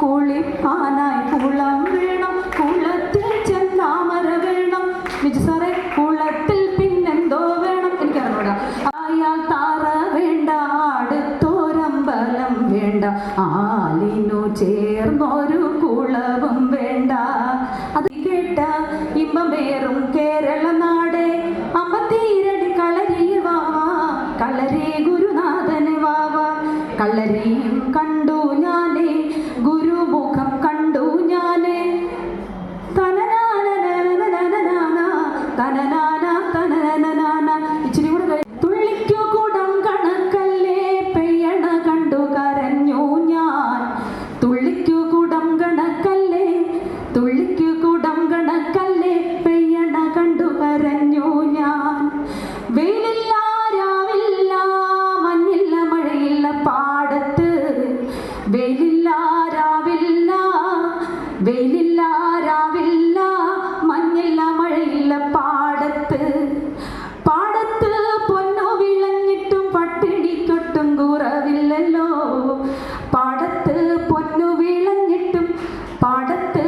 കുളിപ്പാനായി കുളം വേണം, കുളത്തിൽ ചെന്നാമര വേണം. ബിജു സാറേ, കുളത്തിൽ പിന്നെന്തോ വേണം? എനിക്കറിഞ്ഞൂടാ. അയാൾ താറ വേണ്ട, അടുത്തൊരമ്പലം വേണ്ട, ആലിനു ചേർന്നൊരു കുളവും വേണ്ട. അത് കേട്ട ഇമ്പമേറും കേരള നാട്, അമ്പത്തീരടി കളരി വാവാ, കളരി ഗുരുനാഥന് വാവാ. കളരിയും കണ്ടു ഞാനേ, ഗുരുമുഖം കണ്ടു ഞാനേ. ഇച്ചിരി കൂടെ തുള്ളിക്കു കുടം കണക്കല്ലേ പെയ്യണ കണ്ടു കരഞ്ഞു ഞാൻ. തുള്ളിക്കു കുടം കണക്കല്ലേ, തുള്ളിക്കു കുടം കണക്കല്ലേ പെയ്യണ കണ്ടു കരഞ്ഞു ഞാൻ. വെയിലില്ല രാവില്ല, മഞ്ഞില്ല മഴയില്ല പാടത്ത്. വെയിലില്ല രാവില്ല, വെയിലില്ല രാവില്ല, മഞ്ഞില്ല മഴയില്ല പാടത്ത്. പാടത്ത് പൊന്നു വിളഞ്ഞിട്ടും പട്ടിണിക്കൊട്ടും കുറവില്ലല്ലോ. പാടത്ത് പൊന്നു വിളഞ്ഞിട്ടും, പാടത്ത്